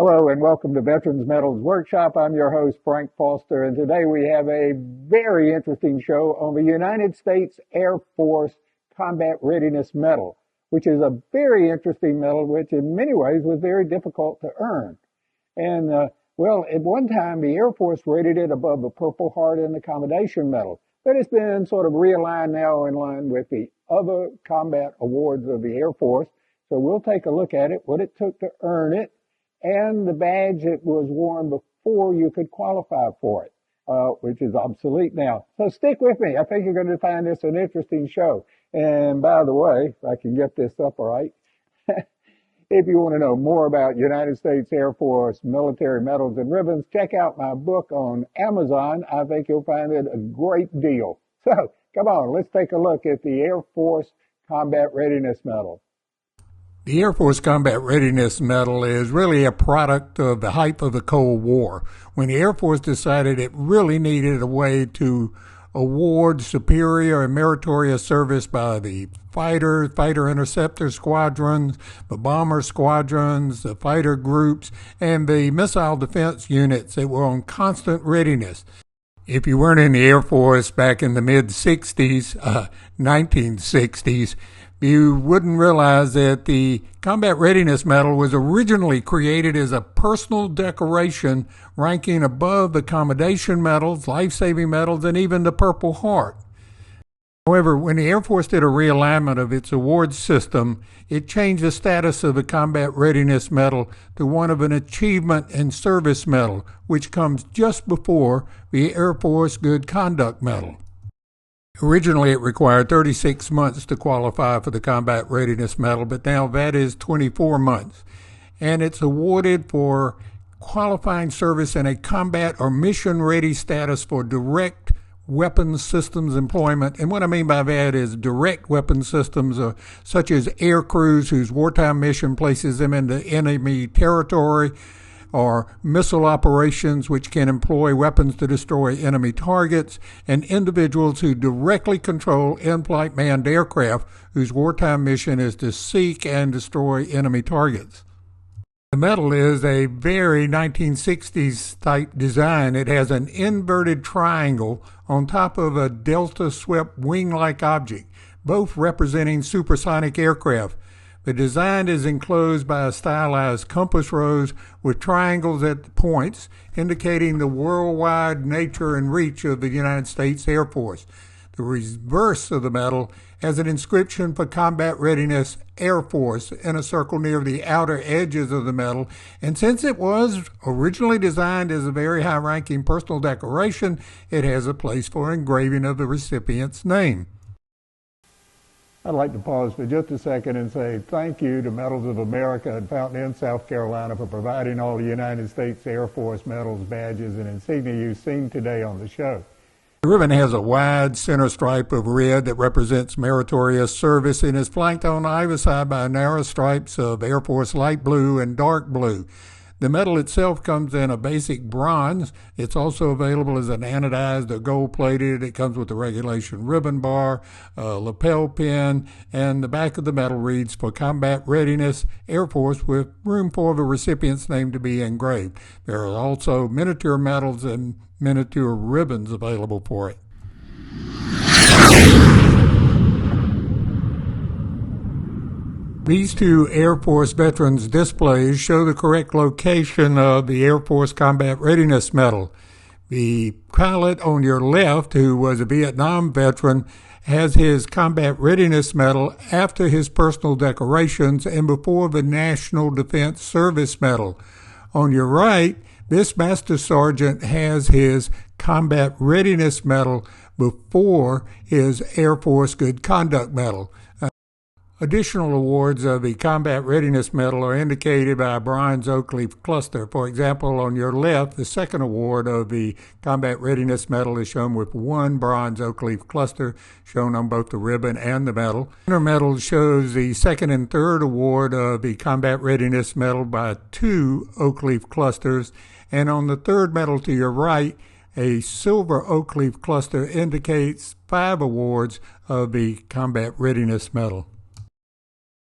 Hello and welcome to Veterans Medals Workshop. I'm your host, Frank Foster, and today we have a very interesting show on the United States Air Force Combat Readiness Medal, which is a very interesting medal, which in many ways was very difficult to earn. And, well, at one time, the Air Force rated it above the Purple Heart and the Commendation Medal, but it's been sort of realigned now in line with the other combat awards of the Air Force. So we'll take a look at it, what it took to earn it, and the badge that was worn before you could qualify for it, which is obsolete now. So stick with me. I think you're going to find this an interesting show. And by the way, if I can get this up all right, if you want to know more about United States Air Force military medals and ribbons, check out my book on Amazon. I think you'll find it a great deal. So come on, let's take a look at the Air Force Combat Readiness Medal. The Air Force Combat Readiness Medal is really a product of the hype of the Cold War, when the Air Force decided it really needed a way to award superior and meritorious service by the fighter interceptor squadrons, the bomber squadrons, the fighter groups, and the missile defense units that were on constant readiness. If you weren't in the Air Force back in the mid-60s, 1960s, you wouldn't realize that the Combat Readiness Medal was originally created as a personal decoration ranking above the Commendation Medals, Life-Saving Medals, and even the Purple Heart. However, when the Air Force did a realignment of its award system, it changed the status of the Combat Readiness Medal to one of an Achievement and Service Medal, which comes just before the Air Force Good Conduct Medal. Originally, it required 36 months to qualify for the Combat Readiness Medal, but now that is 24 months. And it's awarded for qualifying service in a combat or mission-ready status for direct weapons systems employment. And what I mean by that is direct weapon systems such as air crews whose wartime mission places them into enemy territory, or missile operations which can employ weapons to destroy enemy targets, and individuals who directly control in-flight manned aircraft whose wartime mission is to seek and destroy enemy targets. The medal is a very 1960s type design. It has an inverted triangle on top of a delta-swept wing-like object, both representing supersonic aircraft. The design is enclosed by a stylized compass rose with triangles at the points, indicating the worldwide nature and reach of the United States Air Force. The reverse of the medal has an inscription for Combat Readiness Air Force in a circle near the outer edges of the medal, and since it was originally designed as a very high-ranking personal decoration, it has a place for engraving of the recipient's name. I'd like to pause for just a second and say thank you to Medals of America in Fountain Inn, South Carolina, for providing all the United States Air Force medals, badges, and insignia you've seen today on the show. The ribbon has a wide center stripe of red that represents meritorious service and is flanked on either side by narrow stripes of Air Force light blue and dark blue. The medal itself comes in a basic bronze. It's also available as an anodized or gold-plated. It comes with a regulation ribbon bar, a lapel pin, and the back of the medal reads, "For Combat Readiness, Air Force," with room for the recipient's name to be engraved. There are also miniature medals and miniature ribbons available for it. These two Air Force Veterans displays show the correct location of the Air Force Combat Readiness Medal. The pilot on your left, who was a Vietnam veteran, has his Combat Readiness Medal after his personal decorations and before the National Defense Service Medal. On your right, this Master Sergeant has his Combat Readiness Medal before his Air Force Good Conduct Medal. Additional awards of the Combat Readiness Medal are indicated by a bronze oak leaf cluster. For example, on your left, the second award of the Combat Readiness Medal is shown with one bronze oak leaf cluster, shown on both the ribbon and the medal. The medal shows the second and third award of the Combat Readiness Medal by two oak leaf clusters, and on the third medal to your right, a silver oak leaf cluster indicates 5 awards of the Combat Readiness Medal.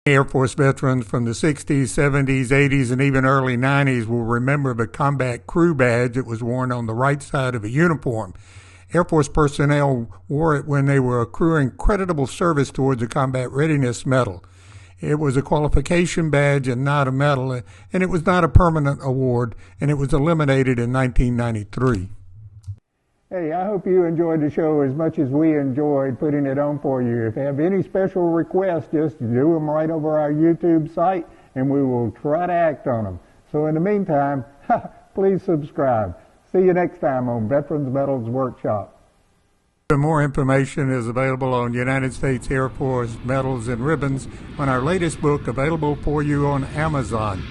Air Force veterans from the 60s, 70s, 80s, and even early 90s will remember the combat crew badge that was worn on the right side of a uniform. Air Force personnel wore it when they were accruing creditable service towards a Combat Readiness Medal. It was a qualification badge and not a medal, and it was not a permanent award, and it was eliminated in 1993. Hey, I hope you enjoyed the show as much as we enjoyed putting it on for you. If you have any special requests, just do them right over our YouTube site, and we will try to act on them. So in the meantime, please subscribe. See you next time on Veterans Medals Workshop. More information is available on United States Air Force medals and ribbons on our latest book, available for you on Amazon.